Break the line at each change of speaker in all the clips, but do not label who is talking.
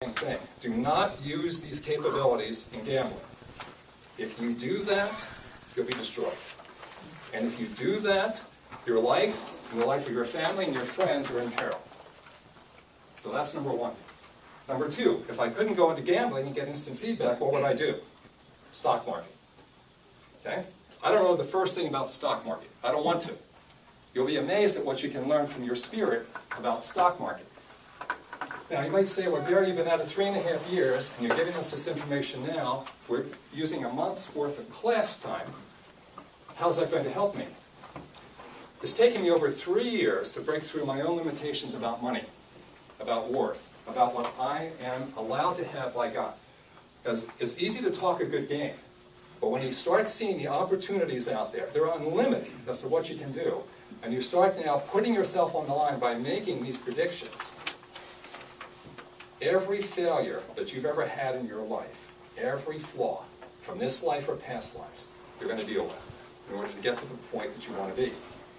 same thing. Do not use these capabilities in gambling. If you do that, you'll be destroyed. And if you do that, your life and the life of your family and your friends are in peril. So that's number one. Number two, if I couldn't go into gambling and get instant feedback, what would I do? Stock market. Okay? I don't know the first thing about the stock market. I don't want to. You'll be amazed at what you can learn from your spirit about the stock market. Now, you might say, well, Gary, you've been at it 3.5 years, and you're giving us this information now. We're using a month's worth of class time. How's that going to help me? It's taken me over 3 years to break through my own limitations about money, about worth, about what I am allowed to have by God. Because it's easy to talk a good game, but when you start seeing the opportunities out there, they're unlimited as to what you can do, and you start now putting yourself on the line by making these predictions. Every failure that you've ever had in your life, every flaw, from this life or past lives, you're going to deal with in order to get to the point that you want to be.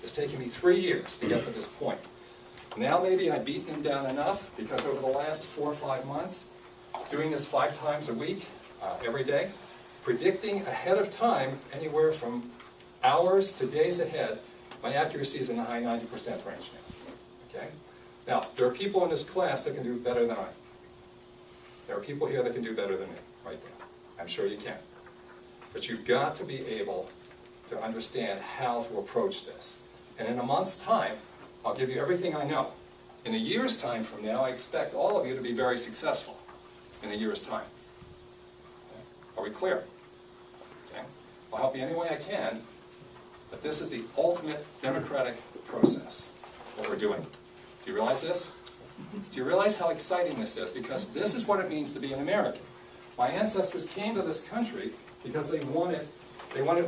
It's taken me 3 years to get to this point. Now maybe I've beaten him down enough because over the last 4 or 5 months, doing this 5 times a week, every day, predicting ahead of time anywhere from hours to days ahead, my accuracy is in the high 90% range now. Okay? Now, there are people in this class that can do better than I. There are people here that can do better than me, right there. I'm sure you can. But you've got to be able to understand how to approach this. And in a month's time, I'll give you everything I know. In a year's time from now, I expect all of you to be very successful in a year's time. Okay? Are we clear? Okay? I'll help you any way I can, but this is the ultimate democratic process, what we're doing. Do you realize this? Do you realize how exciting this is? Because this is what it means to be an American. My ancestors came to this country because they wanted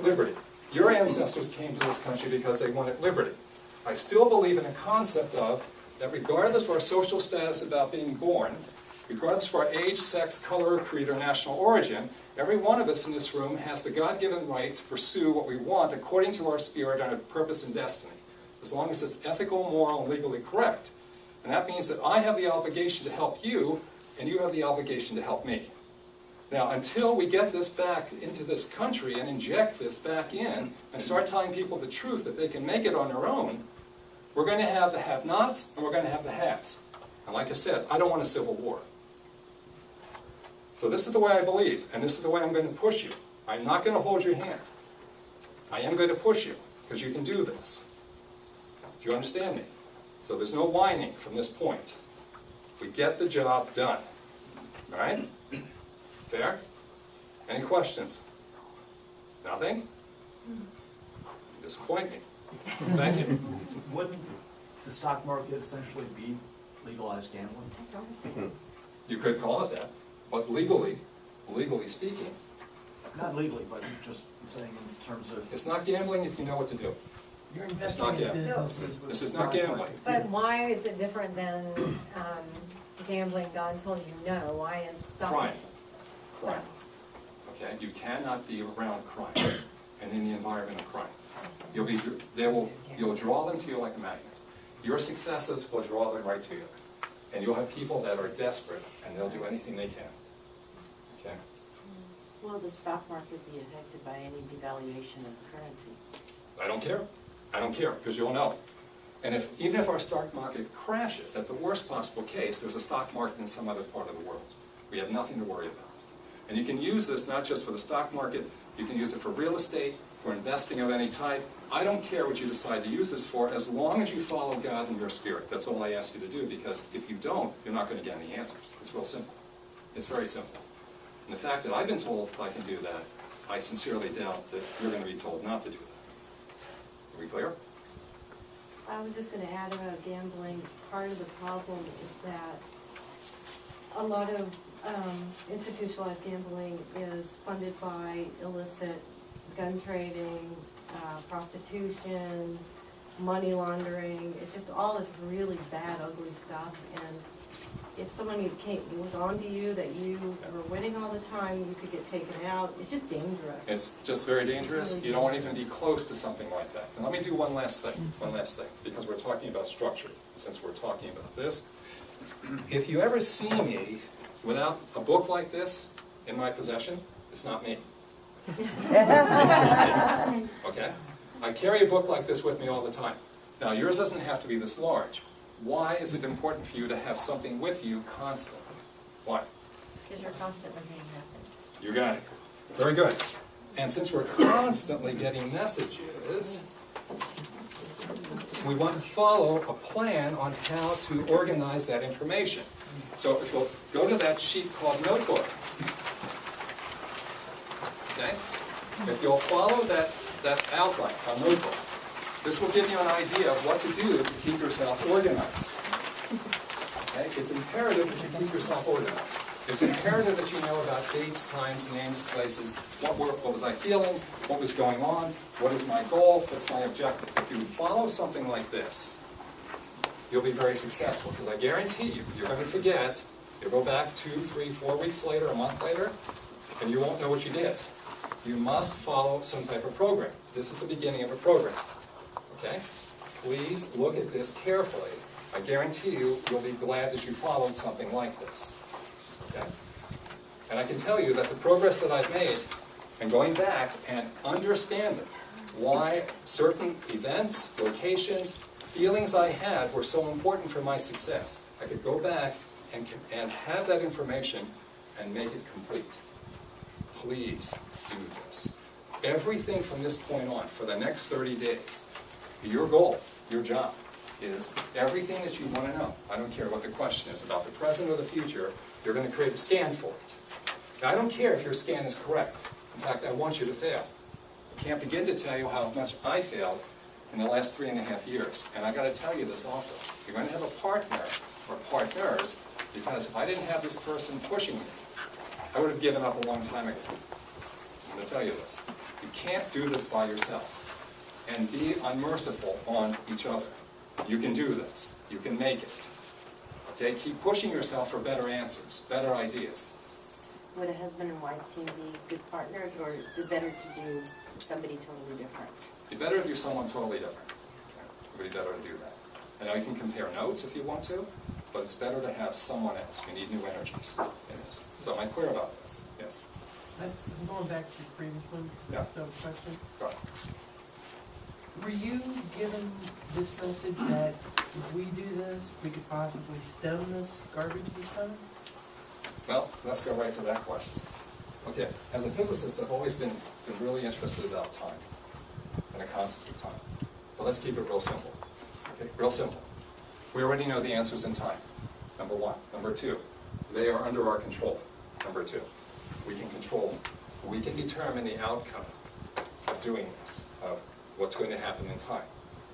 liberty. Your ancestors came to this country because they wanted liberty. I still believe in the concept of that regardless of our social status about being born, regardless of our age, sex, color, creed, or national origin, every one of us in this room has the God-given right to pursue what we want according to our spirit and our purpose and destiny, as long as it's ethical, moral, and legally correct. And that means that I have the obligation to help you, and you have the obligation to help me. Now, until we get this back into this country and inject this back in and start telling people the truth that they can make it on their own, we're going to have the have-nots and we're going to have the haves. And like I said, I don't want a civil war. So this is the way I believe, and this is the way I'm going to push you. I'm not going to hold your hand. I am going to push you, because you can do this. Do you understand me? So there's no whining from this point. We get the job done. All right? Fair? Any questions? Nothing? You disappoint me. Thank you.
Wouldn't the stock market essentially be legalized gambling?
You could call it that, but legally speaking,
Not legally, but just saying in terms of...
it's not gambling if you know what to do.
You're
It's not
investing in
gambling.
businesses with
This is not gambling.
But why is it different than gambling God told you no? Why is stock?
Crime. Crime. Okay? You cannot be around crime and in the environment of crime. You'll draw them to you like a magnet. Your successes will draw them right to you. And you'll have people that are desperate and they'll do anything they can. Okay?
Will the stock market be affected by any devaluation of currency?
I don't care. I don't care, because you'll know. And even if our stock market crashes, at the worst possible case, there's a stock market in some other part of the world. We have nothing to worry about. And you can use this not just for the stock market, you can use it for real estate, for investing of any type. I don't care what you decide to use this for, as long as you follow God in your spirit. That's all I ask you to do, because if you don't, you're not going to get any answers. It's real simple. It's very simple. And the fact that I've been told I can do that, I sincerely doubt that you're going to be told not to do that. Are we clear?
I was just going to add about gambling. Part of the problem is that a lot of institutionalized gambling is funded by illicit gun trading, prostitution, money laundering. It's just all this really bad, ugly stuff. And if somebody was on to you that you were winning all the time, you could get taken out. It's just dangerous.
It's just very dangerous. You don't want to even be close to something like that. And let me do one last thing, because we're talking about structure, since we're talking about this. If you ever see me Without a book like this in my possession, it's not me. Okay? I carry a book like this with me all the time. Now, yours doesn't have to be this large. Why is it important for you to have something with you constantly? Why?
Because you're constantly getting messages.
You got it. Very good. And since we're constantly getting messages, we want to follow a plan on how to organize that information. So if you'll go to that sheet called notebook, okay? If you'll follow that outline, a notebook, this will give you an idea of what to do to keep yourself organized. Okay? It's imperative that you keep yourself organized. It's imperative that you know about dates, times, names, places, what was I feeling, what was going on, what is my goal, what's my objective. If you follow something like this, you'll be very successful, because I guarantee you, you're going to forget. You'll go back 2, 3, 4 weeks later, a month later, and you won't know what you did. You must follow some type of program. This is the beginning of a program. Okay? Please look at this carefully. I guarantee you, you'll be glad that you followed something like this. Okay? And I can tell you that the progress that I've made, and going back and understanding why certain events, locations, feelings I had were so important for my success, I could go back and have that information and make it complete. Please do this. Everything from this point on, for the next 30 days, your goal, your job, is everything that you want to know. I don't care what the question is about the present or the future, you're going to create a scan for it. Now, I don't care if your scan is correct. In fact, I want you to fail. I can't begin to tell you how much I failed in the last 3.5 years. And I got to tell you this also. You're going to have a partner or partners, because if I didn't have this person pushing me, I would have given up a long time ago. I'm going to tell you this. You can't do this by yourself. And be unmerciful on each other. You can do this. You can make it. Okay? Keep pushing yourself for better answers, better ideas.
Would a husband and wife team be good partners, or is it better to do somebody totally different?
It'd be better to do someone totally different. Okay? It would be better to do that. And now you can compare notes if you want to, but it's better to have someone else. We need new energies in this. So am I clear about this? Yes.
I'm going back to the previous one,
Yeah.
the question.
Go ahead.
Were you given this message that if we do this, we could possibly stem this garbage that's coming?
Well, let's go right to that question. Okay, as a physicist, I've always been really interested about time and the concept of time. But let's keep it real simple. Okay, real simple. We already know the answers in time, number one. Number two, they are under our control. Number two, we can control them. We can determine the outcome of doing this, of what's going to happen in time.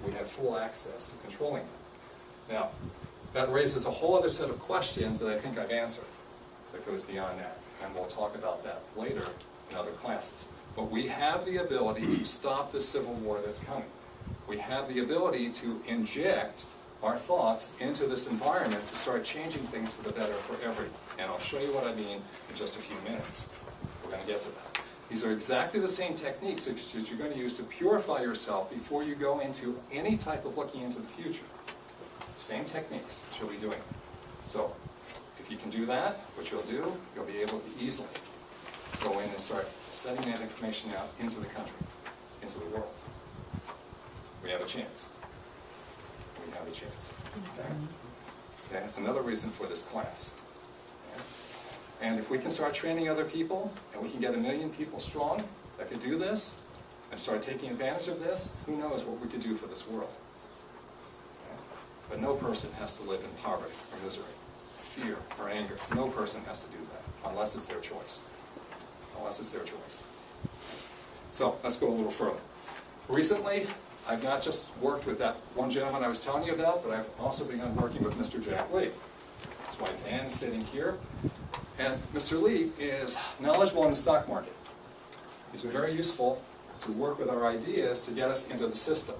We have full access to controlling them. Now, that raises a whole other set of questions that I think I've answered that goes beyond that. And we'll talk about that later in other classes. But we have the ability to stop this civil war that's coming. We have the ability to inject our thoughts into this environment to start changing things for the better for everyone. And I'll show you what I mean in just a few minutes. We're going to get to that. These are exactly the same techniques that you're going to use to purify yourself before you go into any type of looking into the future. Same techniques that you'll be doing. So, if you can do that, what you'll do, you'll be able to easily go in and start sending that information out into the country, into the world. We have a chance. We have a chance. Okay? Okay, that's another reason for this class. Okay? And if we can start training other people, and we can get 1 million people strong that could do this, and start taking advantage of this, who knows what we could do for this world. Okay? But no person has to live in poverty or misery, fear or anger. No person has to do that, unless it's their choice. Unless it's their choice. So, let's go a little further. Recently, I've not just worked with that one gentleman I was telling you about, but I've also begun working with Mr. Jack Lee. His wife Ann is sitting here. And Mr. Lee is knowledgeable in the stock market. He's been very useful to work with our ideas to get us into the system.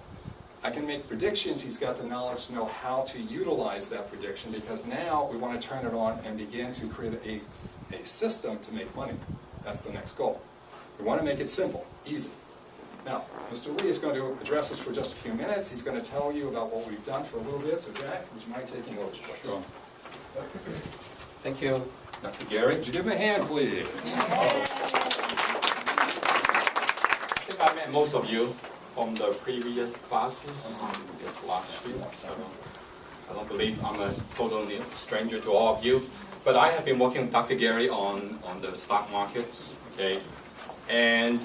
I can make predictions. He's got the knowledge to know how to utilize that prediction, because now we want to turn it on and begin to create a system to make money. That's the next goal. We want to make it simple, easy. Now, Mr. Lee is going to address us for just a few minutes. He's going to tell you about what we've done for a little bit. So Jack, would you mind taking over, please?
Sure. Thank you.
Dr. Gary, would you give him a hand, please?
I think I met most of you from the previous classes, just last year, so I don't believe I'm a total stranger to all of you. But I have been working with Dr. Gary on the stock markets, okay? And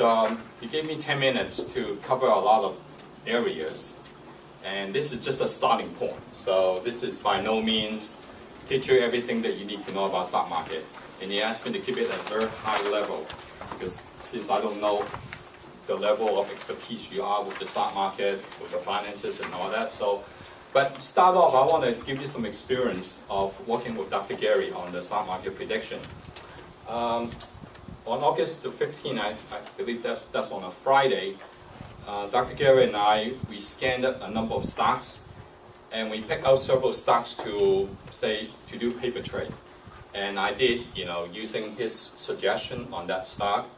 he gave me 10 minutes to cover a lot of areas. And this is just a starting point. So this is by no means teach you everything that you need to know about stock market. And he asked me to keep it at a very high level, because since I don't know the level of expertise you are with the stock market, with the finances and all that. So, but start off, I want to give you some experience of working with Dr. Gary on the stock market prediction. On August the 15th, I believe that's on a Friday, Dr. Gary and we scanned a number of stocks, and we picked out several stocks to do paper trade. And I did, using his suggestion on that stock,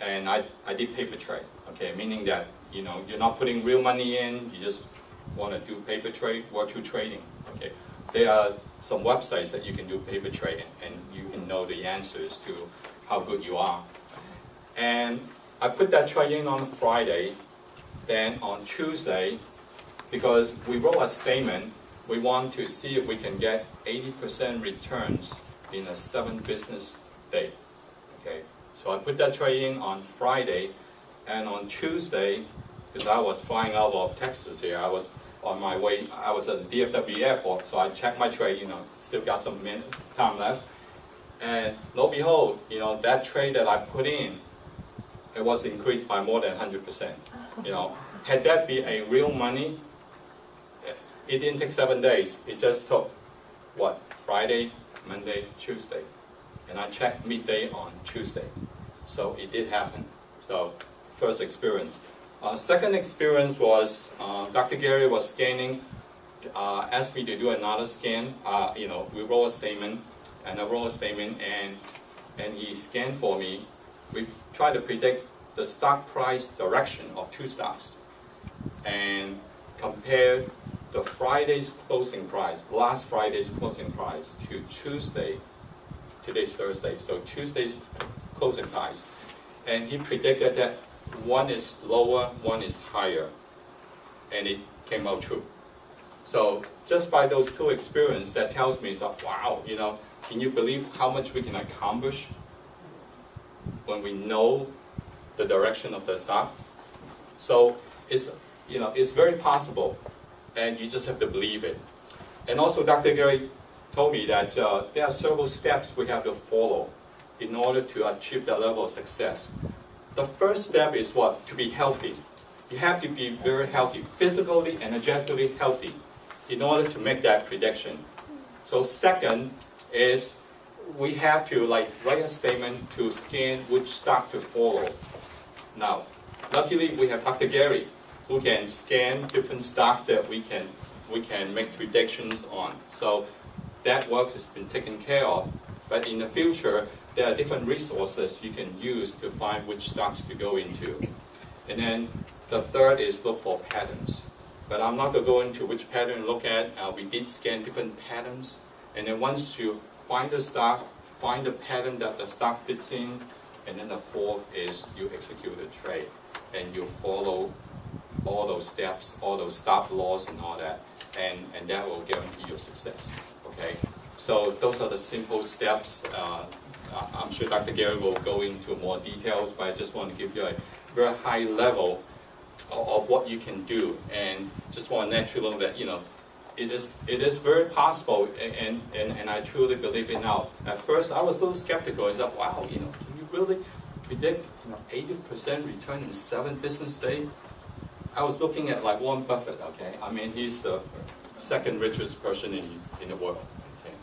and I did paper trade, okay, meaning that, you're not putting real money in, you just want to do paper trade, virtual trading, okay. There are some websites that you can do paper trading, and you can know the answers to how good you are. And I put that trade in on Friday. Then on Tuesday, because we wrote a statement, we want to see if we can get 80% returns in a 7 business day. Okay, so I put that trade in on Friday, and on Tuesday, because I was flying out of Texas here, I was on my way, I was at the DFW airport, so I checked my trade, still got some time left. And lo and behold, that trade that I put in, it was increased by more than 100%. Had that been a real money, it didn't take 7 days. It just took, Friday, Monday, Tuesday. And I checked midday on Tuesday. So it did happen. So first experience. Second experience was Dr. Gary was scanning, asked me to do another scan. We wrote a statement, and I wrote a statement, and he scanned for me. We tried to predict the stock price direction of 2 stocks, and compare the Friday's closing price, last Friday's closing price, to Tuesday, today's Thursday, so Tuesday's closing price. And he predicted that one is lower, one is higher, and it came out true. So just by those 2 experiences, that tells me, wow, can you believe how much we can accomplish when we know the direction of the stock? So it's very possible, and you just have to believe it. And also Dr. Gary told me that there are several steps we have to follow in order to achieve that level of success. The first step is what? To be healthy. You have to be very healthy, physically, energetically healthy, in order to make that prediction. So second is we have to write a statement to scan which stock to follow. Now, luckily we have Dr. Gary, who can scan different stocks that we can make predictions on. So that work has been taken care of. But in the future, there are different resources you can use to find which stocks to go into. And then the third is look for patterns. But I'm not going to go into which pattern to look at. We did scan different patterns. And then once you find the stock, find the pattern that the stock fits in, and then the fourth is you execute a trade. And you follow all those steps, all those stop loss and all that. And that will guarantee your success. Okay? So those are the simple steps. I'm sure Dr. Gary will go into more details, but I just want to give you a very high level of what you can do, and just want to let you know that it is very possible, and I truly believe it now. At first, I was a little skeptical. I said, "Wow, can you really predict 80% return in 7 business days?" I was looking at Warren Buffett. Okay, I mean he's the second richest person in the world, okay?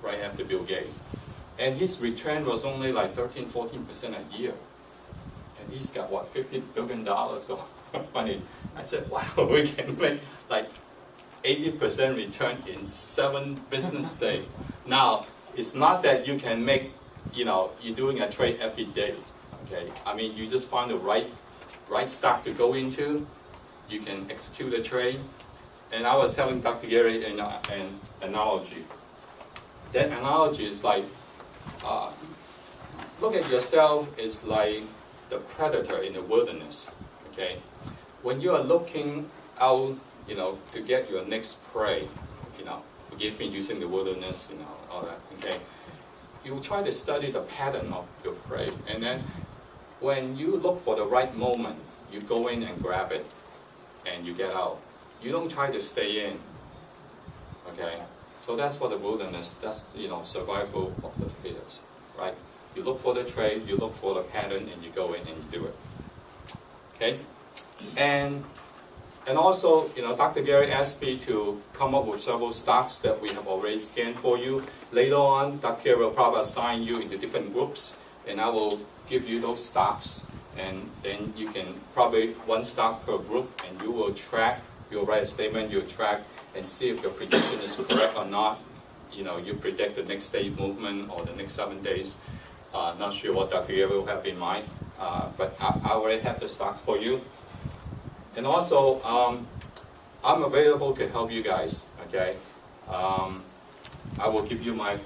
Right after Bill Gates. And his return was only 13–14% a year. And he's got, $50 billion of money. I said, wow, we can make 80% return in 7 business days. Now, it's not that you can make, you're doing a trade every day, okay? I mean, you just find the right stock to go into, you can execute a trade. And I was telling Dr. Gary an analogy. That analogy is like, look at yourself as like the predator in the wilderness, okay? When you are looking out, to get your next prey, forgive me using the wilderness, all that, okay? You try to study the pattern of your prey, and then when you look for the right moment, you go in and grab it, and you get out. You don't try to stay in, okay? So that's for the wilderness, that's, survival of the fittest, right? You look for the trade, you look for the pattern, and you go in and you do it, okay? And also, Dr. Gary asked me to come up with several stocks that we have already scanned for you. Later on, Dr. Gary will probably assign you into different groups, and I will give you those stocks, and then you can probably one stock per group, and you will track, you'll write a statement, you'll track, and see if your prediction is correct or not. You predict the next day movement or the next 7 days. Not sure what Dr. Gary will have in mind, but I already have the stocks for you. And also, I'm available to help you guys, okay? I will give you my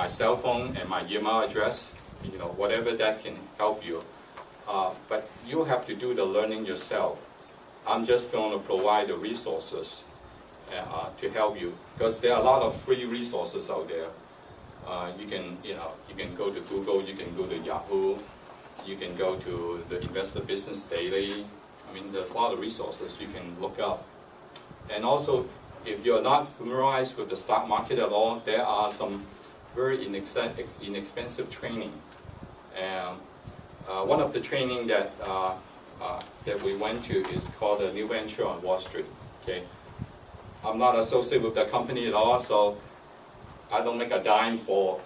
cell phone and my email address, whatever that can help you. But you have to do the learning yourself. I'm just going to provide the resources to help you, because there are a lot of free resources out there. You can go to Google, you can go to Yahoo, you can go to the Investor Business Daily. I mean, there's a lot of resources you can look up. And also, if you're not familiarized with the stock market at all, there are some very inexpensive training. And one of the training that we went to is called the New Venture on Wall Street. Okay, I'm not associated with that company at all, so I don't make a dime for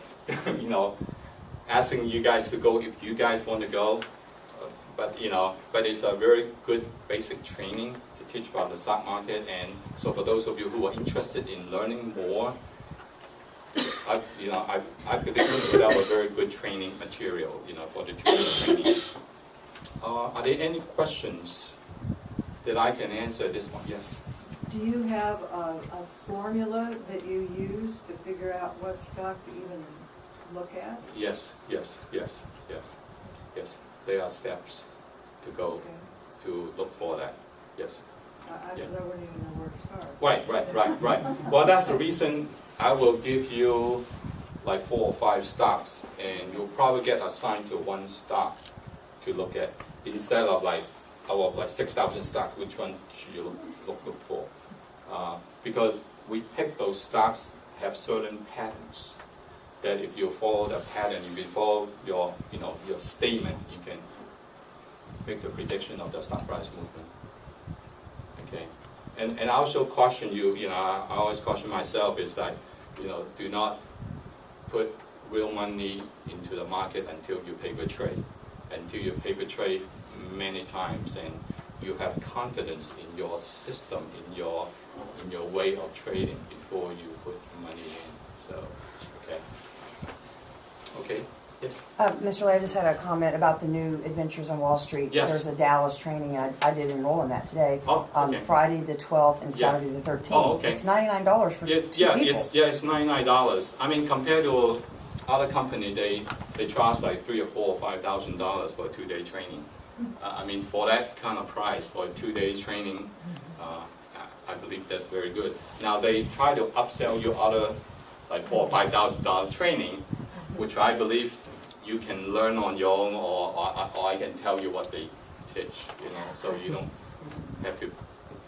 asking you guys to go if you guys want to go. But it's a very good basic training to teach about the stock market. And so for those of you who are interested in learning more, I believe we put out a very good training material, for the training. Are there any questions that I can answer at this point? Yes.
Do you have a formula that you use to figure out what stock to even look at?
Yes. There are steps to go to look for that. Yes.
I wouldn't even know where to start.
Right. Well, that's the reason I will give you like 4 or 5 stocks, and you'll probably get assigned to one stock to look at instead of out of 6,000 stocks. Which one should you look for? Because we pick those stocks have certain patterns that if you follow the pattern, if you follow your statement, you can make the prediction of the stock price movement. Okay, and I also caution you. I always caution myself is that do not put real money into the market until you paper trade, many times, and you have confidence in your system, in your way of trading before you put money in. So, okay, yes.
Mr. Lay, I just had a comment about the new Adventures on Wall Street.
Yes.
There's a Dallas training. I did enroll in that today.
Oh, okay.
Friday the 12th and Saturday the 13th.
Oh, okay.
It's $99 for 2 people.
It's $99. I mean, compared to other company, they charge like $3,000 or $4,000 or $5,000 for a 2-day training. I mean, for that kind of price for a 2-day training, I believe that's very good. Now they try to upsell you other like $4,000 or $5,000 training, which I believe you can learn on your own, or I can tell you what they teach. So you don't have to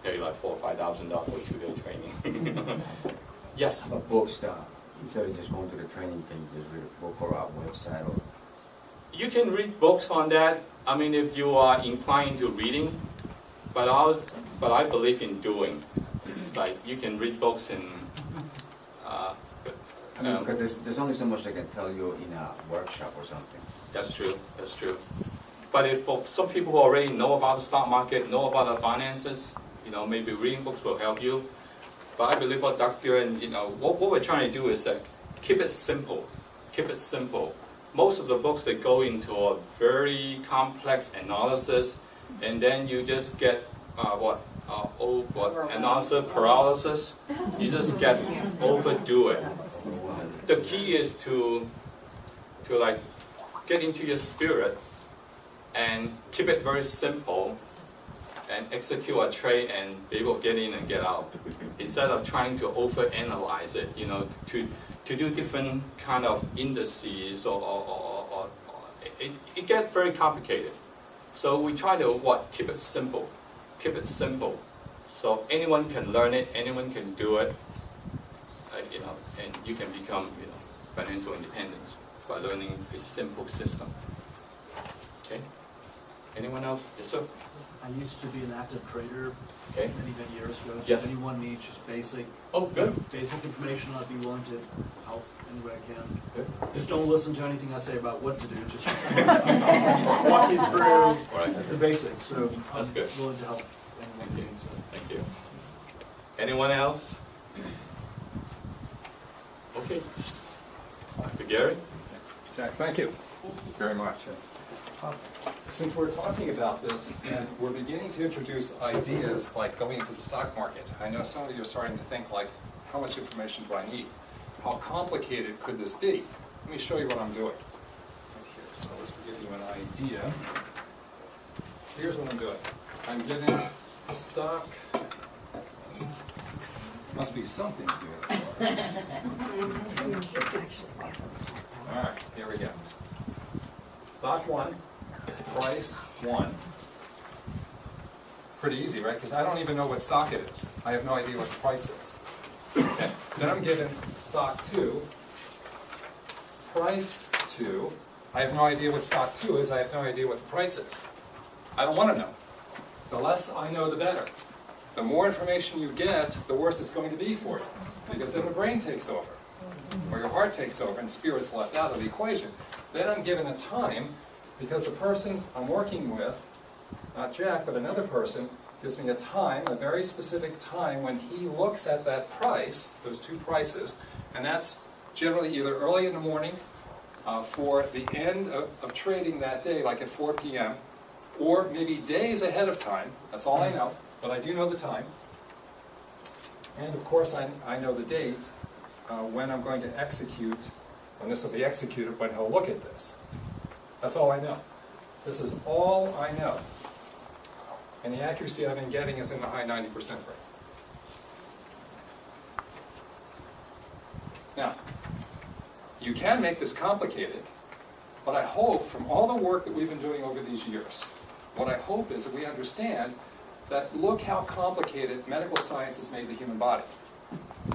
pay like $4,000 or $5,000 for a 2-day training. Yes.
But books, instead of just going to the training, can you just read a book or our website? Or
you can read books on that. I mean, if you are inclined to reading, but I believe in doing. It's like you can read books and.
because there's only so much I can tell you in a workshop or something.
That's true. But if for some people who already know about the stock market, know about the finances, maybe reading books will help you. But I believe what Dr. and what we're trying to do is that keep it simple. Most of the books they go into a very complex analysis, and then you just get analysis paralysis. You just get overdo it. The key is to to like get into your spirit and keep it very simple and execute a trade and be able to get in and get out, instead of trying to overanalyze it, you know, to do different kind of indices or it gets very complicated. So we try to keep it simple, so anyone can learn it, anyone can do it, you know, and you can become, you know, financial independence by learning a simple system. Okay. Anyone else? Yes, sir.
I used to be an active trader
Okay.
many years ago. So
Yes.
if anyone needs just basic information, I'd be willing to help any way I can.
Good.
Just don't listen to anything I say about what to do. Just walk you through
Right.
the basics. So
That's
I'm
good.
willing to help anyone
Thank you.
needs.
Thank you. Anyone else? Okay. Dr. Gary?
Jack, thank you very much. Since we're talking about this and we're beginning to introduce ideas like going into the stock market, I know some of you are starting to think like, how much information do I need? How complicated could this be? Let me show you what I'm doing. Right here. So this will give you an idea. Here's what I'm doing. I'm getting stock. Must be something to do with it. All right, here we go. Stock 1, price 1. Pretty easy, right? Because I don't even know what stock it is. I have no idea what the price is. Okay. Then I'm given stock 2, price 2. I have no idea what stock 2 is. I have no idea what the price is. I don't want to know. The less I know, the better. The more information you get, the worse it's going to be for you. Because then the brain takes over, or your heart takes over, and spirit's left out of the equation. Then I'm given a time, because the person I'm working with, not Jack, but another person, gives me a time, a very specific time, when he looks at that price, those two prices, and that's generally either early in the morning for the end of trading that day, like at 4 p.m., or maybe days ahead of time. That's all I know, but I do know the time. And of course, I know the date when I'm going to execute, when this will be executed, when he'll look at this. That's all I know. This is all I know. And the accuracy I've been getting is in the high 90% rate. Now, you can make this complicated, but I hope from all the work that we've been doing over these years, what I hope is that we understand that look how complicated medical science has made the human body.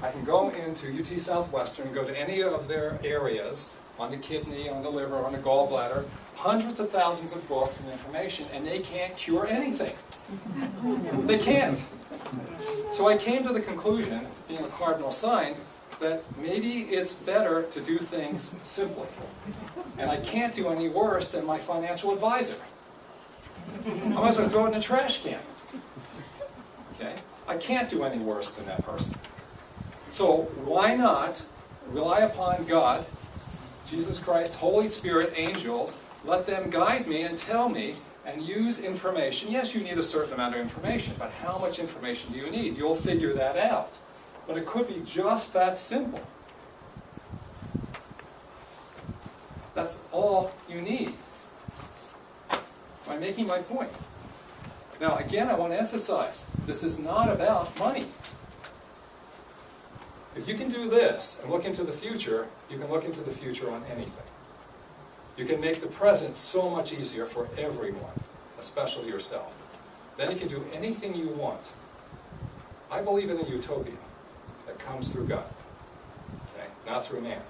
I can go into UT Southwestern, go to any of their areas, on the kidney, on the liver, on the gallbladder, hundreds of thousands of books and information, and they can't cure anything. They can't. So I came to the conclusion, being a cardinal sign, that maybe it's better to do things simply. And I can't do any worse than my financial advisor. I might as well throw it in a trash can. Okay? I can't do any worse than that person. So why not rely upon God, Jesus Christ, Holy Spirit, angels, let them guide me and tell me and use information. Yes, you need a certain amount of information, but how much information do you need? You'll figure that out. But it could be just that simple. That's all you need. Am I making my point? Now, again, I want to emphasize, this is not about money. If you can do this and look into the future, you can look into the future on anything. You can make the present so much easier for everyone, especially yourself. Then you can do anything you want. I believe in a utopia that comes through God, okay? Not through man.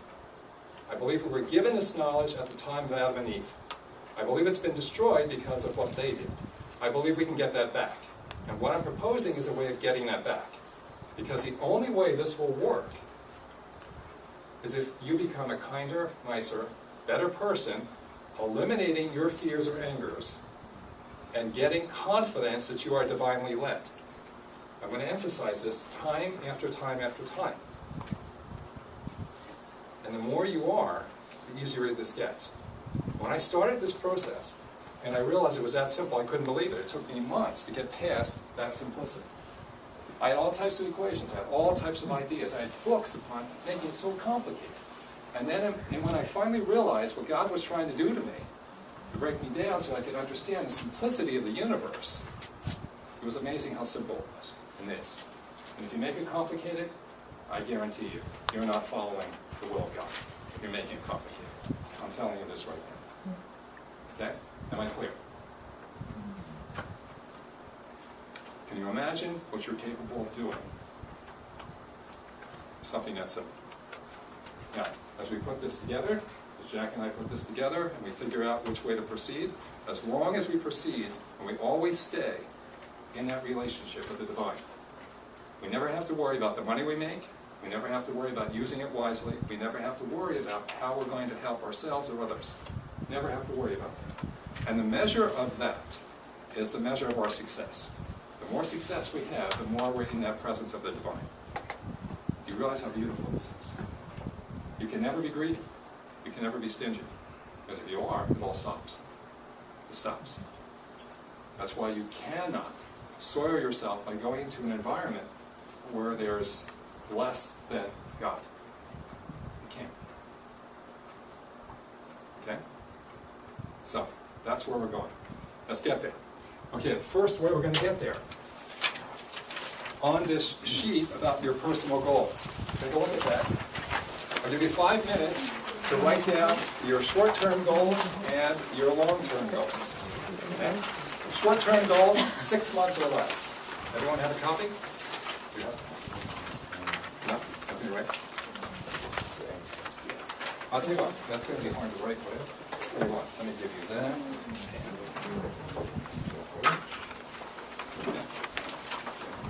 I believe we were given this knowledge at the time of Adam and Eve. I believe it's been destroyed because of what they did. I believe we can get that back. And what I'm proposing is a way of getting that back. Because the only way this will work is if you become a kinder, nicer, better person, eliminating your fears or angers, and getting confidence that you are divinely led. I'm going to emphasize this time after time after time. And the more you are, the easier this gets. When I started this process, and I realized it was that simple, I couldn't believe it. It took me months to get past that simplicity. I had all types of equations, I had all types of ideas, I had books upon making it so complicated. And then and when I finally realized what God was trying to do to me, to break me down so I could understand the simplicity of the universe, it was amazing how simple it was, and is. And if you make it complicated, I guarantee you, you're not following the will of God. If you're making it complicated. I'm telling you this right now. Okay? Am I clear? Can you imagine what you're capable of doing? Something that simple. Now, as we put this together, as Jack and I put this together, and we figure out which way to proceed, as long as we proceed, and we always stay in that relationship with the divine, we never have to worry about the money we make. We never have to worry about using it wisely. We never have to worry about how we're going to help ourselves or others. Never have to worry about that. And the measure of that is the measure of our success. The more success we have, the more we're in that presence of the divine. Do you realize how beautiful this is? You can never be greedy. You can never be stingy. Because if you are, it all stops. It stops. That's why you cannot soil yourself by going into an environment where there's less than God. You can't. Okay? So, that's where we're going. Let's get there. Okay, the first way we're going to get there. On this sheet about your personal goals. Take a look at that. I'll give you 5 minutes to write down your short-term goals and your long-term goals. Okay? Short-term goals, 6 months or less. Everyone have a copy? You have? No? Nothing to write? Let's see. I'll tell you what, that's going to be hard to write with. Tell you what, let me give you that.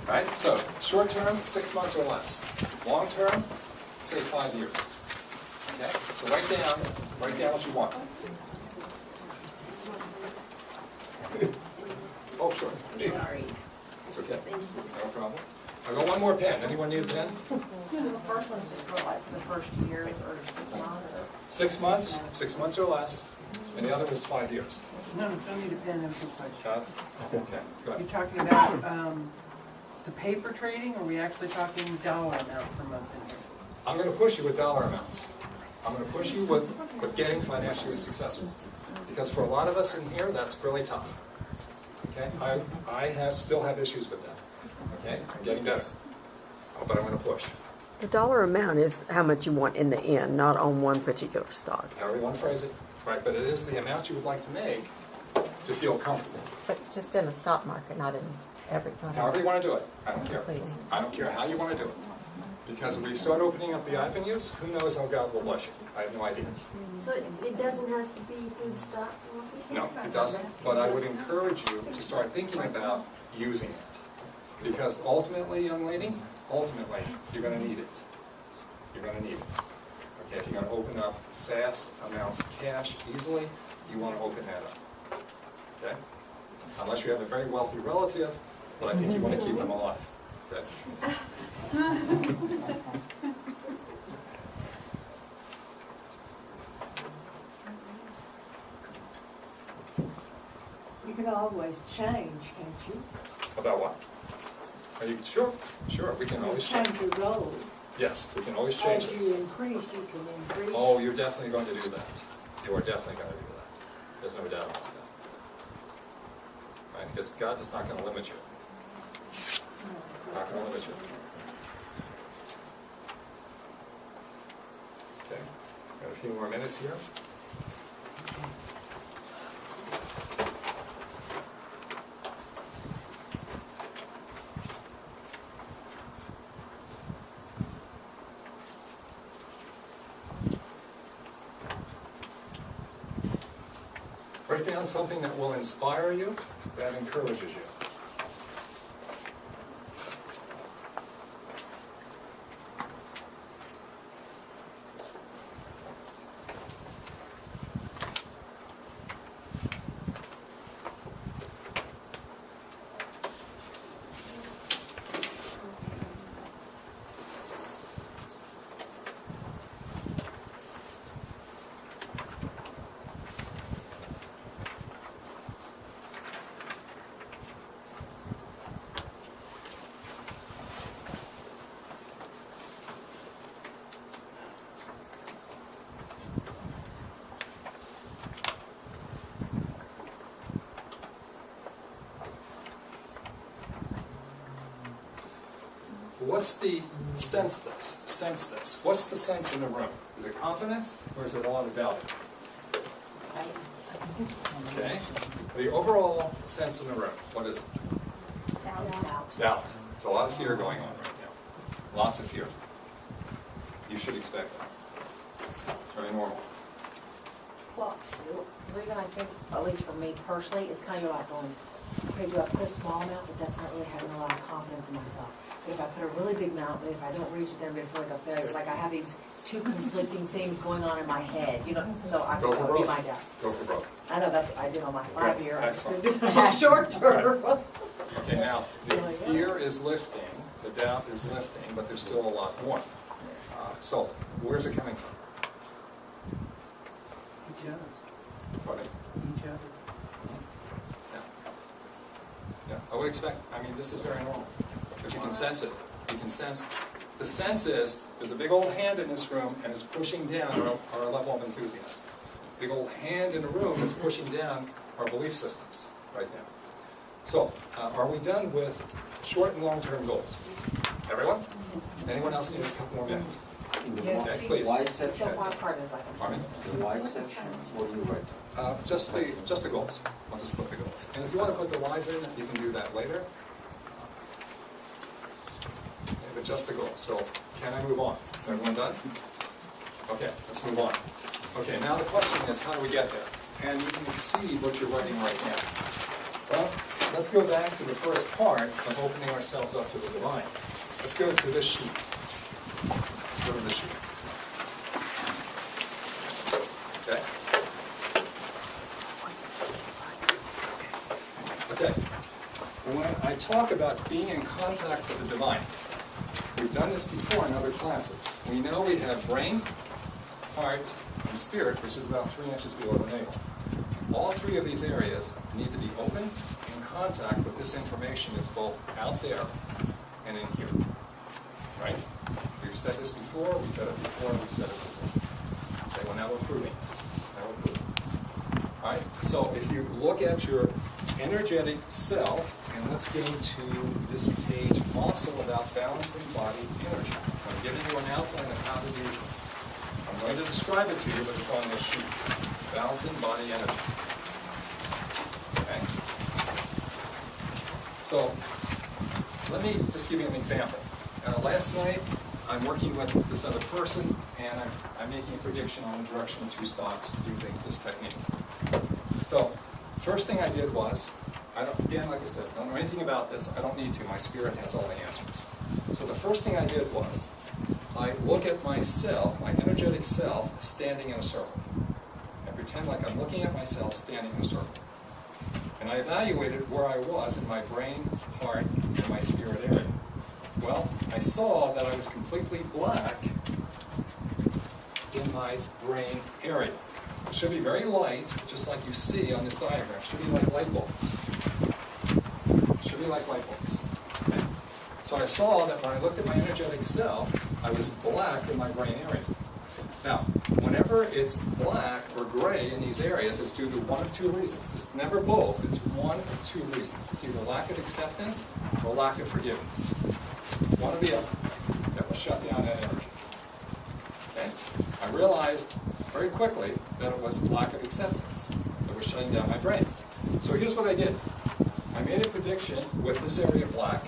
All right, so short term, 6 months or less. Long term, say 5 years. Okay, so write down what you want. Oh, sure.
Sorry.
It's okay. No problem. I got one more pen. Anyone need a pen?
So the first one's just for like the first year or 6 months?
6 months, 6 months or less, and the other was 5 years.
No, don't need a pen, no question.
Okay, go ahead.
You're talking about the paper trading, or are we actually talking dollar amount per month in here?
I'm going to push you with dollar amounts. I'm going to push you with getting financially successful. Because for a lot of us in here, that's really tough. Okay, I still have issues with that. Okay, I'm getting better. But I'm going to push.
The dollar amount is how much you want in the end, not on one particular stock.
However you want to phrase it. Right, but it is the amount you would like to make to feel comfortable.
But just in the stock market, not in every.
However you want to do it. I don't care.
Please.
I don't care how you want to do it. Because when we start opening up the avenues, who knows how God will bless you? I have no idea.
So it doesn't have to be through the stock market?
No, it doesn't. But I would encourage you to start thinking about using it. Because ultimately, young lady, ultimately, you're going to need it. You're going to need it. Okay, if you're going to open up fast amounts of cash easily, you want to open that up. Okay? Unless you have a very wealthy relative, but I think you want to keep them alive. Okay?
You can always change, can't you?
About what? Are you sure? Sure, we can always change.
Change your goal.
Yes, we can always change
As
it.
you increase, you can increase.
Oh, you're definitely going to do that. You are definitely going to do that. There's no doubt about that. Right? Because God is not going to limit you. Not going to limit you. Okay, got a few more minutes here. Write down something that will inspire you, that encourages you. what's the sense this? Sense this. What's the sense in the room? Is it confidence or is it a lot of doubt? Okay. The overall sense in the room, what is it? Doubt. There's a lot of fear going on right now. Lots of fear. You should expect that. It's very normal.
Well, the reason I think, at least for me personally, it's kind of like going, okay, do I put a small amount, but that's not really having a lot of confidence in myself. But if I put a really big amount, but if I don't reach it, then I'm gonna feel like a failure. Like I have these two conflicting things going on in my head, you know, so I'm
Go for
gonna be
broke.
my doubt.
Go for broke.
I know that's what I did on my 5-year. I just
Excellent.
couldn't do that short term.
Okay, now, the fear is lifting, the doubt is lifting, but there's still a lot more. So, where's it coming from?
Each other.
Pardon?
Each other.
Yeah. Yeah, I would expect, I mean, this is very normal, but you can sense it. You can sense, the sense is, there's a big old hand in this room and it's pushing down our level of enthusiasm. Big old hand in the room that's pushing down our belief systems right now. So, are we done with short and long-term goals? Everyone? Anyone else need a couple more minutes?
In the
Okay, please.
why section,
The why part is like.
Pardon me?
the why section, what do you write?
Just the goals. I'll just put the goals. And if you want to put the whys in, you can do that later. Okay, but just the goals. So, can I move on? Is everyone done? Okay, let's move on. Okay, now the question is, how do we get there? And you can see what you're writing right now. Well, let's go back to the first part of opening ourselves up to the divine. Let's go to this sheet. Let's go to this sheet. Okay? Okay. When I talk about being in contact with the divine, we've done this before in other classes. We know we have brain, heart, and spirit, which is about 3 inches below the navel. All three of these areas need to be open in contact with this information that's both out there and in here. Right? We've said this before, we said it before, we said it before. Okay, well now we're proving. Now we're proving. Alright, so if you look at your energetic self, and let's go to this page also about balancing body energy. So I'm giving you an outline of how to do this. I'm going to describe it to you, but it's on this sheet. Balancing body energy. Okay? So, let me just give you an example. Last night, I'm working with this other person, and I'm making a prediction on the direction of 2 stocks using this technique. So, first thing I did was, again, like I said, I don't know anything about this. I don't need to. My spirit has all the answers. So the first thing I did was, I look at myself, my energetic self, standing in a circle. I pretend like I'm looking at myself standing in a circle. And I evaluated where I was in my brain, heart, and my spirit area. Well, I saw that I was completely black in my brain area. It should be very light, just like you see on this diagram. It should be like light bulbs. It should be like light bulbs. Okay? So I saw that when I looked at my energetic self, I was black in my brain area. Now, whenever it's black or gray in these areas, it's due to one of 2 reasons. It's never both. It's one of 2 reasons. It's either lack of acceptance or lack of forgiveness. It's one or the other that will shut down that energy. Okay? I realized very quickly that it was lack of acceptance that was shutting down my brain. So here's what I did. I made a prediction with this area black,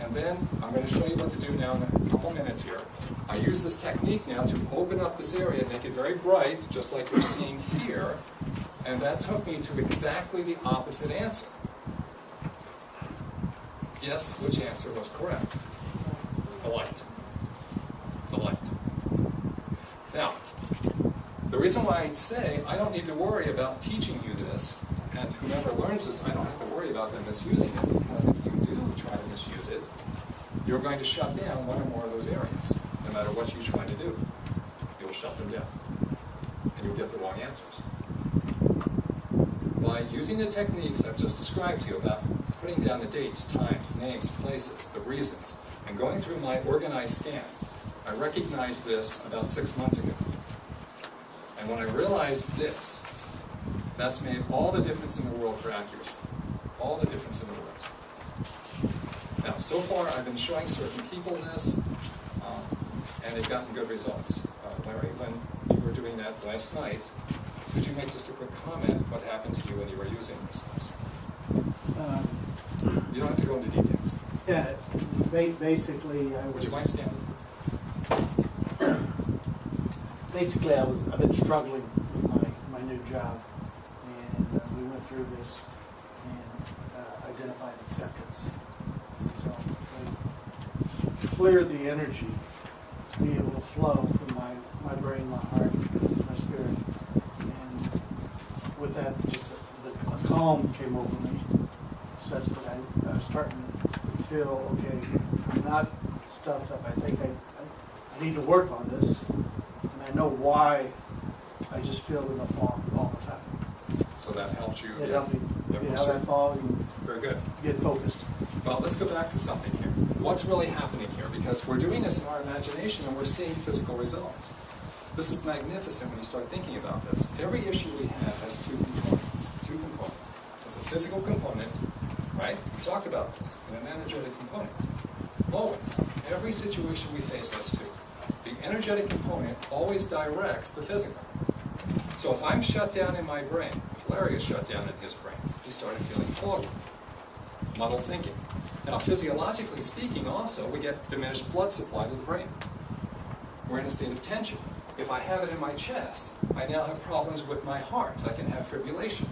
and then I'm going to show you what to do now in a couple minutes here. I use this technique now to open up this area and make it very bright, just like you're seeing here, and that took me to exactly the opposite answer. Guess which answer was correct? The light. The light. Now, the reason why I'd say I don't need to worry about teaching you this, and whoever learns this, I don't have to worry about them misusing it, because if you do try to misuse it, you're going to shut down one or more of those areas. No matter what you try to do, you'll shut them down, and you'll get the wrong answers. By using the techniques I've just described to you about putting down the dates, times, names, places, the reasons, and going through my organized scan, I recognized this about 6 months ago. And when I realized this, that's made all the difference in the world for accuracy. All the difference in the world. Now, so far, I've been showing certain people this, and they've gotten good results. Larry, when you were doing that last night, could you make just a quick comment what happened to you when you were using this? You don't have to go into details.
Yeah, basically, I
Would
was.
you mind standing?
Basically, I've been struggling with my new job, and we went through this and identified acceptance. So I cleared the energy to be able to flow from my brain, my heart, my spirit, and with that, just a calm came over me, such that I was starting to feel, okay, I'm not stuffed up. I think I need to work on this. I know why I just feel in the fog all the time.
So that helped you?
It helped me
Yeah,
get out of that fog and
very good.
get focused.
Well, let's go back to something here. What's really happening here? Because we're doing this in our imagination and we're seeing physical results. This is magnificent when you start thinking about this. Every issue we have has two components. Two components. It's a physical component, right? We talked about this, and an energetic component. Always. Every situation we face has two. The energetic component always directs the physical. So if I'm shut down in my brain, if Larry is shut down in his brain, he started feeling foggy, muddled thinking. Now, physiologically speaking also, we get diminished blood supply to the brain. We're in a state of tension. If I have it in my chest, I now have problems with my heart. I can have fibrillation.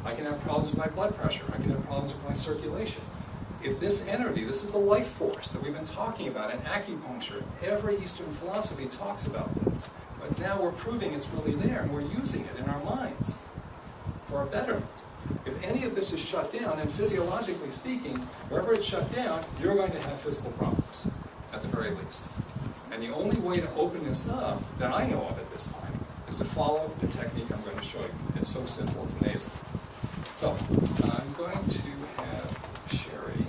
I can have problems with my blood pressure. I can have problems with my circulation. If this energy, this is the life force that we've been talking about in acupuncture, every Eastern philosophy talks about this. But now we're proving it's really there, and we're using it in our minds for our betterment. If any of this is shut down, and physiologically speaking, wherever it's shut down, you're going to have physical problems, at the very least. And the only way to open this up, that I know of at this time, is to follow the technique I'm going to show you. It's so simple, it's amazing. So, I'm going to have Sherry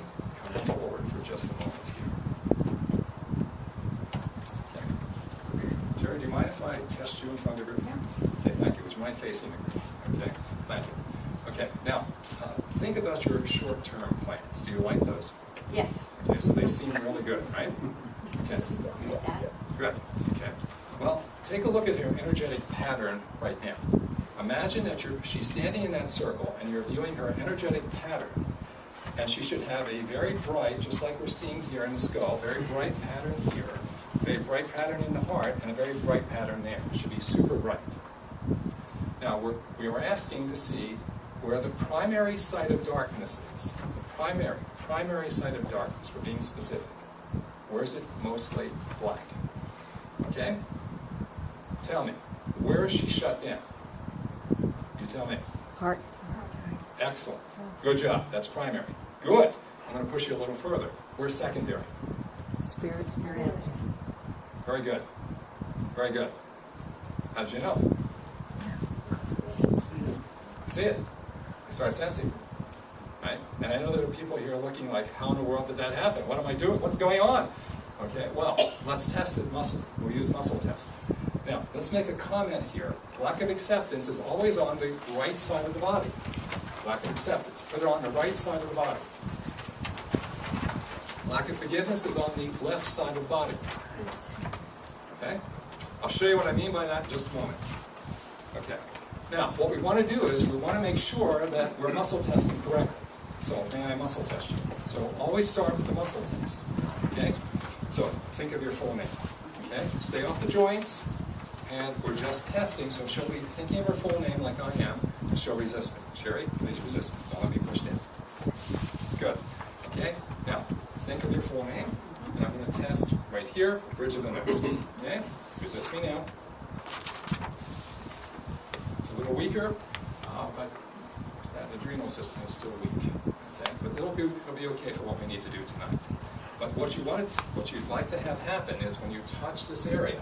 come forward for just a moment here. Okay. Sherry, do you mind if I test you in front of the group? Yeah. Okay, thank you. Would you mind facing the group? Okay, thank you. Okay, now, think about your short-term plans. Do you like those?
Yes.
Okay, so they seem really good, right? Okay. Good. Okay. Well, take a look at her energetic pattern right now. Imagine that she's standing in that circle and you're viewing her energetic pattern. And she should have a very bright, just like we're seeing here in the skull, very bright pattern here, very bright pattern in the heart, and a very bright pattern there. It should be super bright. Now, we were asking to see where the primary site of darkness is. The primary site of darkness, we're being specific. Where is it mostly black? Okay? Tell me, where is she shut down? You tell me.
Heart.
Excellent. Good job. That's primary. Good. I'm going to push you a little further. Where's secondary?
Spirit.
Very good. Very good. How did you know? See it. You start sensing. Right? And I know there are people here looking like, how in the world did that happen? What am I doing? What's going on? Okay, well, let's test it. We'll use muscle testing. Now, let's make a comment here. Lack of acceptance is always on the right side of the body. Lack of acceptance. Put it on the right side of the body. Lack of forgiveness is on the left side of the body. Okay? I'll show you what I mean by that in just a moment. Okay. Now, what we want to do is we want to make sure that we're muscle testing correctly. So, may I muscle test you? So, always start with the muscle test. Okay? So, think of your full name. Okay? Stay off the joints, and we're just testing, so she'll be thinking of her full name like I am, and she'll resist me. Sherry, please resist me. Don't let me push in. Good. Okay? Now, think of your full name, and I'm going to test right here, bridge of the nose. Okay? Resist me now. It's a little weaker, but that adrenal system is still weak. Okay? But it'll be okay for what we need to do tonight. But what you'd like to have happen is when you touch this area,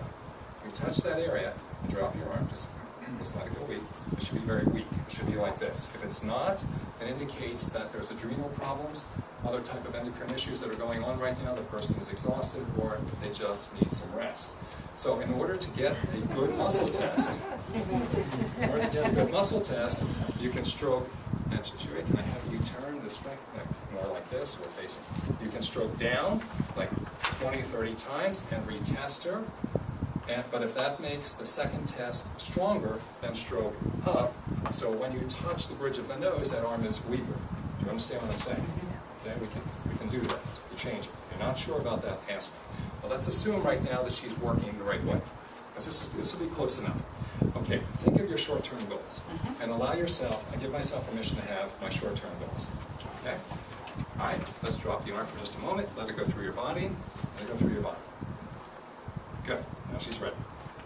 you touch that area, and drop your arm, just let it go weak. It should be very weak. It should be like this. If it's not, it indicates that there's adrenal problems, other type of endocrine issues that are going on right now. The person is exhausted, or they just need some rest. So in order to get a good muscle test, you can stroke And can I have you turn this way, like, more like this, or facing? You can stroke down like 20, 30 times and retest her. But if that makes the second test stronger, then stroke up. So when you touch the bridge of the nose, that arm is weaker. Do you understand what I'm saying? Okay, we can do that. You change it. If you're not sure about that, ask me. Well, let's assume right now that she's working the right way. This will be close enough. Okay, think of your short-term goals. And allow yourself, I give myself permission to have my short-term goals. Okay? All right, let's drop the arm for just a moment. Let it go through your body. Let it go through your body. Good. Now she's ready.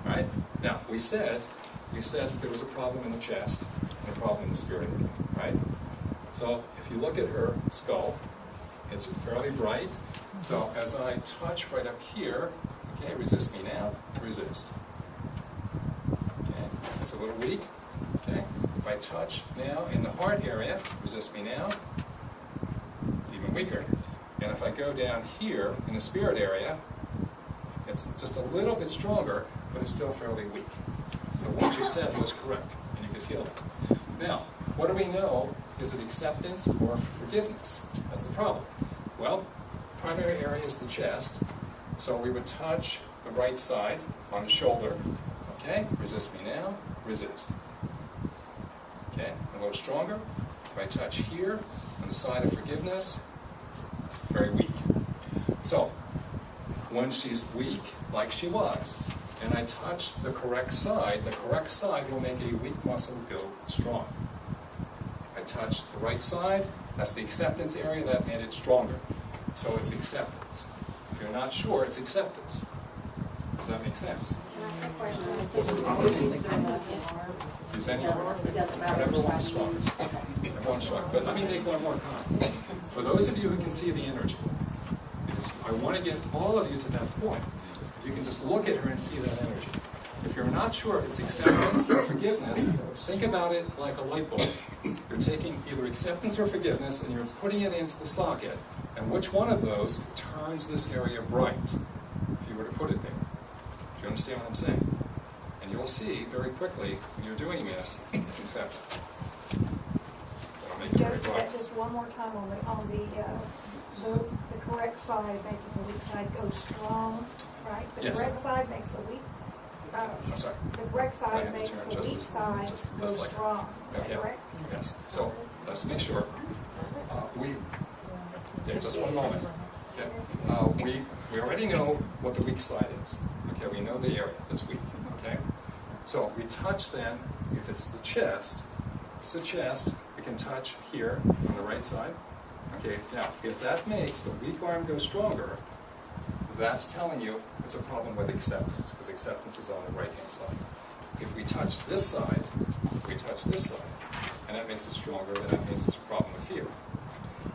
All right? Now, we said there was a problem in the chest and a problem in the spirit area, right? So if you look at her skull, it's fairly bright. So as I touch right up here, okay, resist me now, resist. Okay, it's a little weak. Okay, if I touch now in the heart area, resist me now, it's even weaker. And if I go down here in the spirit area, it's just a little bit stronger, but it's still fairly weak. So what you said was correct, and you could feel it. Now, what do we know? Is it acceptance or forgiveness? That's the problem. Well, primary area is the chest, so we would touch the right side on the shoulder. Okay, resist me now, resist. Okay, a little stronger. If I touch here on the side of forgiveness, very weak. So, when she's weak, like she was, and I touch the correct side will make a weak muscle go strong. If I touch the right side, that's the acceptance area, that made it stronger. So it's acceptance. If you're not sure, it's acceptance. Does that make sense? Use any arm, whatever one is strongest. Everyone's strong. But let me make one more comment. For those of you who can see the energy, because I want to get all of you to that point. If you can just look at her and see that energy. If you're not sure if it's acceptance or forgiveness, think about it like a light bulb. You're taking either acceptance or forgiveness and you're putting it into the socket. And which one of those turns this area bright, if you were to put it there? Do you understand what I'm saying? And you'll see very quickly when you're doing this, it's acceptance. That'll make it very bright.
Just one more time on the correct side, making the weak side go strong, right? The
Yes.
correct side makes the weak.
I'm sorry.
The correct
I
side
have to
makes
turn
the
just
weak
as-
side
just
go
like-
strong.
Okay.
Correct?
Yes. So let's make sure. Just one moment. Okay. We already know what the weak side is. Okay. We know the area that's weak. Okay. So we touch then. If it's the chest, we can touch here on the right side. Okay. Now, if that makes the weak arm go stronger, that's telling you it's a problem with acceptance, because acceptance is on the right-hand side. If we touch this side, and that makes it stronger, then that means it's a problem with fear.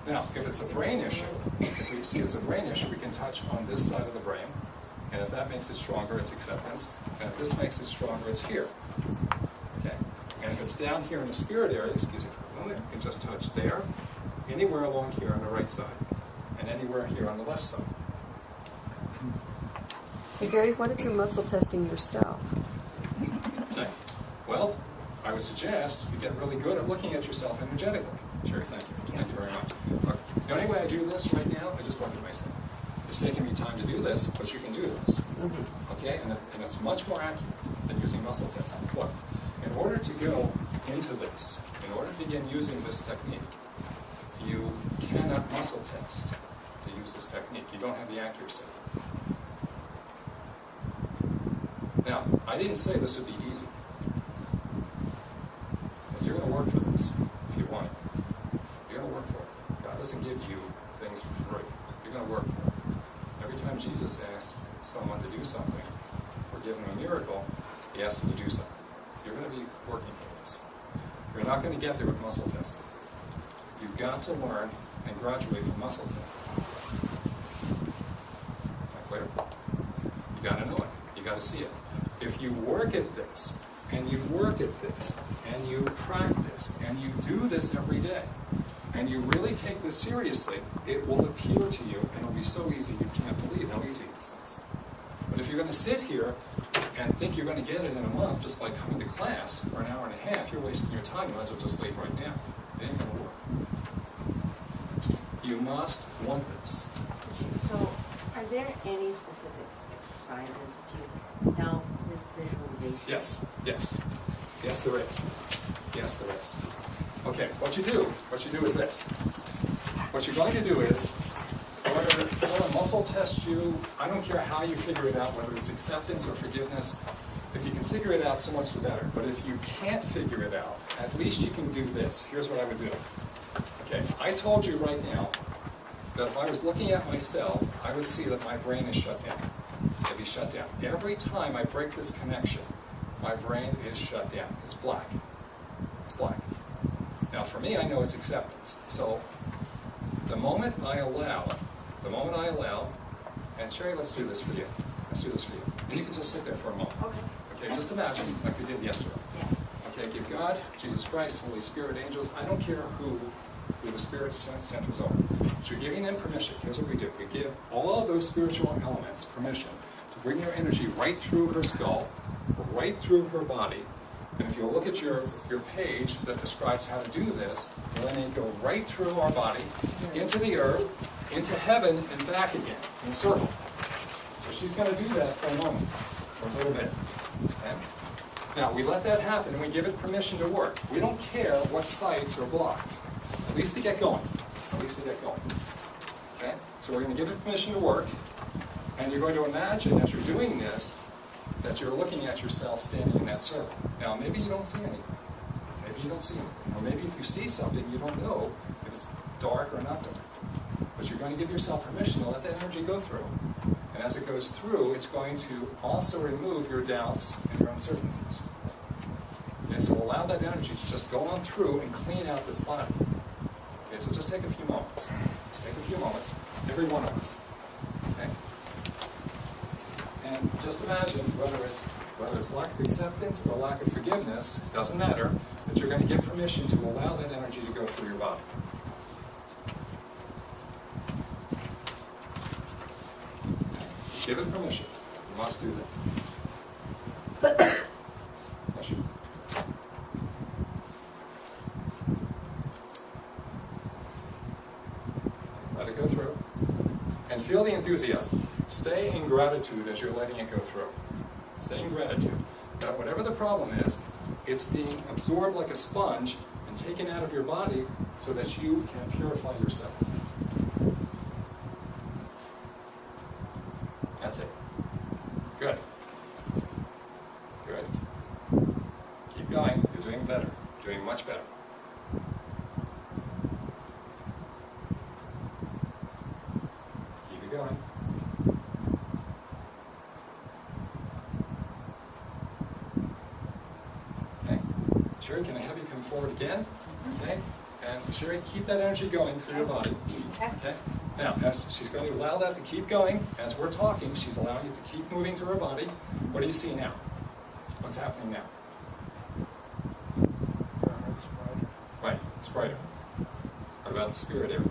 Now, if it's a brain issue, if we see it's a brain issue, we can touch on this side of the brain, and if that makes it stronger, it's acceptance, and if this makes it stronger, it's fear. Okay? And if it's down here in the spirit area, excuse me for a moment, you can just touch there, anywhere along here on the right side, and anywhere here on the left side.
So Gary, what if you're muscle testing yourself?
Okay. Well, I would suggest you get really good at looking at yourself energetically. Sherry, thank you. Thank you very much. The only way I do this right now, I just look at myself. It's taking me time to do this, but you can do this. Okay? And it's much more accurate than using muscle testing. Look, in order to go into this, in order to begin using this technique, you cannot muscle test to use this technique. You don't have the accuracy. Now, I didn't say this would be easy. But you're going to work for this if you want it. You're going to work for it. God doesn't give you things for free. You're going to work for it. Every time Jesus asks someone to do something or give them a miracle, he asks them to do something. You're going to be working for this. You're not going to get there with muscle testing. You've got to learn and graduate from muscle testing. Not clear? You got to know it. You got to see it. If you work at this, and you work at this, and you practice, and you do this every day, and you really take this seriously, it will appear to you, and it'll be so easy you can't believe how easy this is. But if you're going to sit here and think you're going to get it in a month just by coming to class for an hour and a half, you're wasting your time. You might as well just leave right now It ain't gonna work. You must want this.
So, are there any specific exercises to help with visualization?
Yes, yes. Yes, there is. Yes, there is. Okay, what you do is this. What you're going to do is, whether someone muscle tests you, I don't care how you figure it out, whether it's acceptance or forgiveness, if you can figure it out, so much the better. But if you can't figure it out, at least you can do this. Here's what I would do. Okay, I told you right now that if I was looking at myself, I would see that my brain is shut down. It'd be shut down. Every time I break this connection, my brain is shut down. It's black. It's black. Now for me, I know it's acceptance. So the moment I allow, and Sherry, let's do this for you. Let's do this for you. And you can just sit there for a moment. Okay, just imagine like we did yesterday.
Yes.
Okay, give God, Jesus Christ, Holy Spirit, angels, I don't care who the spirit centers are. But you're giving them permission. Here's what we do. We give all of those spiritual elements permission to bring your energy right through her skull, right through her body. And if you look at your page that describes how to do this, we're going to go right through our body, into the earth, into heaven, and back again, in a circle. So she's going to do that for a moment, for a little bit. Okay? Now, we let that happen, and we give it permission to work. We don't care what sites are blocked. At least to get going. At least to get going. Okay? So we're going to give it permission to work, and you're going to imagine as you're doing this that you're looking at yourself standing in that circle. Now, maybe you don't see anything. Maybe you don't see anything. Or maybe if you see something, you don't know if it's dark or not dark. But you're going to give yourself permission to let that energy go through. And as it goes through, it's going to also remove your doubts and your uncertainties. Okay, so allow that energy to just go on through and clean out this body. Okay, so just take a few moments. Just take a few moments, every one of us. Okay? And just imagine whether it's lack of acceptance or lack of forgiveness, doesn't matter, that you're going to give permission to allow that energy to go through your body. Just give it permission. You must do that. Bless you. Let it go through. And feel the enthusiasm. Stay in gratitude as you're letting it go through. Stay in gratitude. That whatever the problem is, it's being absorbed like a sponge and taken out of your body so that you can purify yourself. That's it. Good. Good. Keep going. You're doing better. You're doing much better. Keep it going. Okay. Sherry, can I have you come forward again? Okay. And Sherry, keep that energy going through your body. Okay. Now, as she's going to allow that to keep going, as we're talking, she's allowing it to keep moving through her body. What do you see now? What's happening now? Right, it's brighter. What about the spirit area?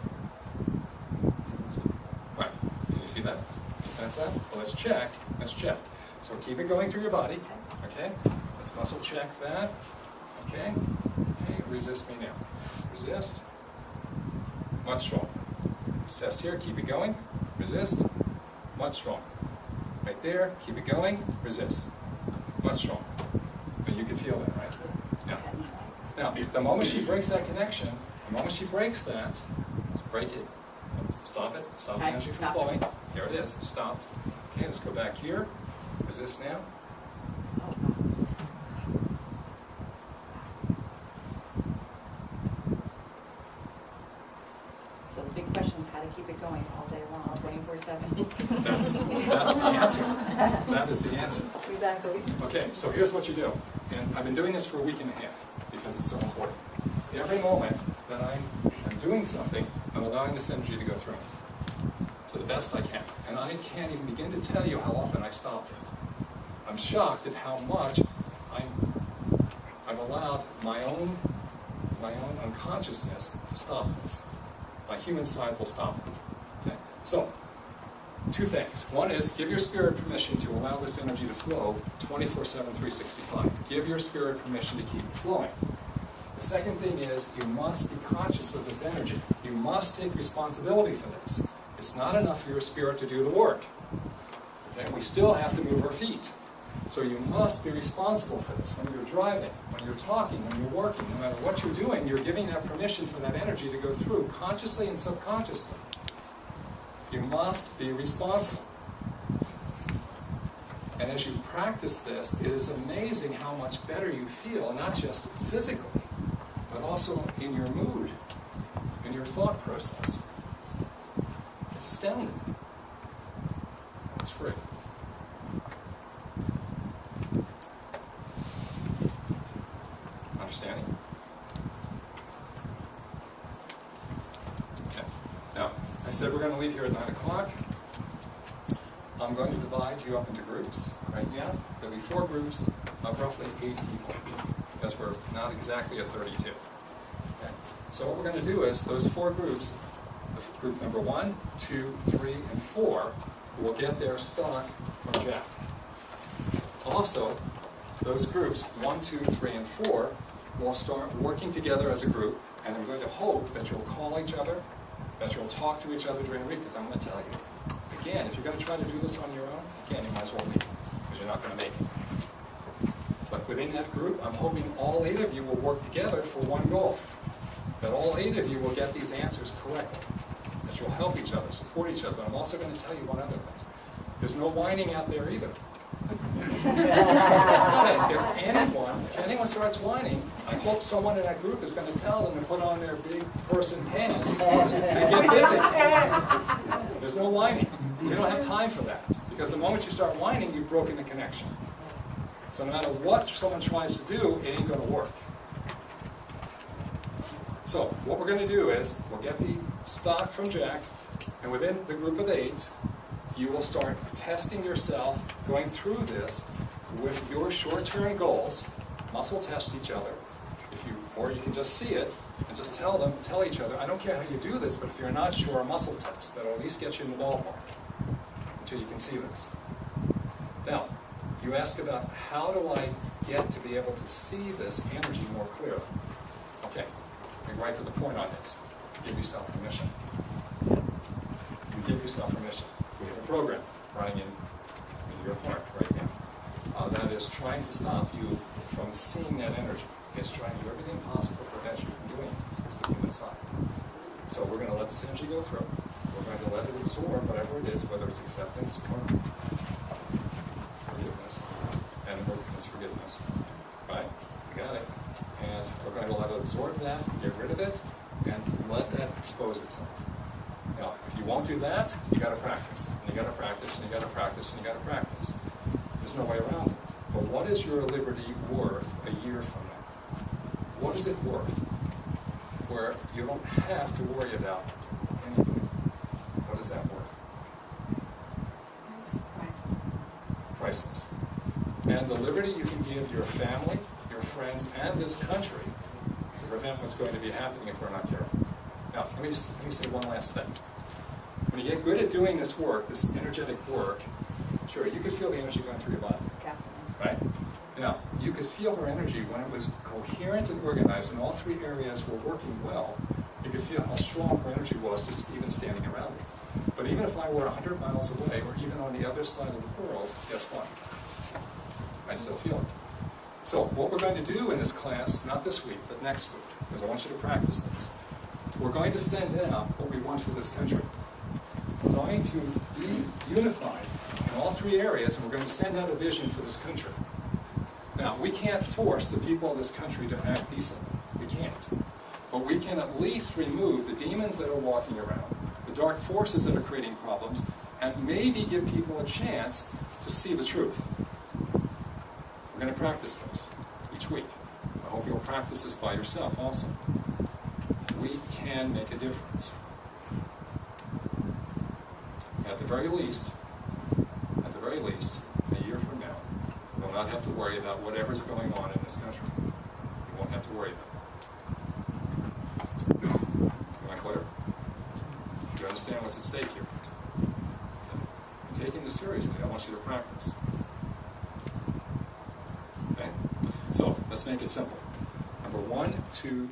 Right, can you see that? Can you sense that? Well, let's check. Let's check. So keep it going through your body. Okay, let's muscle check that. Okay, okay, resist me now. Resist. Much stronger. This test here, keep it going. Resist. Much stronger. Right there, keep it going. Resist. Much stronger. But you can feel that, right? Now, the moment she breaks that connection, the moment she breaks that, break it. Stop it. Stop the energy from flowing. There it is. Stop. Okay, let's go back here. Resist now.
So the big question is how to keep it going all day long, 24/7.
That's the answer. That is the answer.
Exactly.
Okay, so here's what you do. And I've been doing this for a week and a half because it's so important. Every moment that I'm doing something, I'm allowing this energy to go through me to the best I can. And I can't even begin to tell you how often I've stopped it. I'm shocked at how much I've allowed my own unconsciousness to stop this. My human side will stop it. Okay? So, two things. One is give your spirit permission to allow this energy to flow 24/7, 365. Give your spirit permission to keep it flowing. The second thing is you must be conscious of this energy. You must take responsibility for this. It's not enough for your spirit to do the work. Okay? We still have to move our feet. So you must be responsible for this. When you're driving, when you're talking, when you're working, no matter what you're doing, you're giving that permission for that energy to go through, consciously and subconsciously. You must be responsible. And as you practice this, it is amazing how much better you feel, not just physically, but also in your mood, in your thought process. It's astounding. It's free. Understanding? Okay. Now, I said we're going to leave here at 9 o'clock. I'm going to divide you up into groups right now. There'll be 4 groups of roughly 8 people, because we're not exactly at 32. Okay? So what we're going to do is those 4 groups, group number 1, 2, 3, and 4, will get their stock from Jack. Also, those groups 1, 2, 3, and 4 will start working together as a group, and I'm going to hope that you'll call each other, that you'll talk to each other during the week, because I'm going to tell you. Again, if you're going to try to do this on your own, again, you might as well leave, because you're not going to make it. But within that group, I'm hoping all 8 of you will work together for one goal. That all 8 of you will get these answers correctly. That you'll help each other, support each other. I'm also going to tell you one other thing. There's no whining out there either. Okay, if anyone starts whining, I hope someone in that group is going to tell them to put on their big person pants and get busy. There's no whining. You don't have time for that. Because the moment you start whining, you've broken the connection. So no matter what someone tries to do, it ain't going to work. So what we're going to do is, we'll get the stock from Jack, and within the group of 8, you will start testing yourself, going through this with your short-term goals, muscle test each other, or you can just see it and just tell each other, I don't care how you do this, but if you're not sure, a muscle test, that'll at least get you in the ballpark until you can see this. Now, you ask about how do I get to be able to see this energy more clearly? Okay, get right to the point on this. Give yourself permission. You give yourself permission. We have a program running in your heart right now that is trying to stop you from seeing that energy. It's trying to do everything possible to prevent you from doing it. It's the human side. So we're going to let this energy go through. We're going to let it absorb whatever it is, whether it's acceptance or forgiveness. And it's forgiveness. Right? You got it. And we're going to let it absorb that, get rid of it, and let that expose itself. Now, if you won't do that, you got to practice. And you got to practice, and you got to practice, and you got to practice. There's no way around it. But what is your liberty worth a year from now? What is it worth? Where you don't have to worry about anything. What is that worth? Priceless. And the liberty you can give your family, your friends, and this country to prevent what's going to be happening if we're not careful. Now, let me say one last thing. When you get good at doing this work, this energetic work, sure, you could feel the energy going through your body. Right? Now, you could feel her energy when it was coherent and organized, and all 3 areas were working well. You could feel how strong her energy was just even standing around me. But even if I were 100 miles away, or even on the other side of the world, guess what? I still feel it. So what we're going to do in this class, not this week, but next week, because I want you to practice this, we're going to send out what we want for this country. We're going to be unified in all 3 areas, and we're going to send out a vision for this country. Now, we can't force the people of this country to act decently. We can't. But we can at least remove the demons that are walking around, the dark forces that are creating problems, and maybe give people a chance to see the truth. We're going to practice this each week. I hope you'll practice this by yourself also. We can make a difference. At the very least, a year from now, we'll not have to worry about whatever's going on in this country. We won't have to worry about it. Am I clear? Do you understand what's at stake here? I'm taking this seriously. I want you to practice. Okay? So, let's make it simple. I'm Number 1, 2,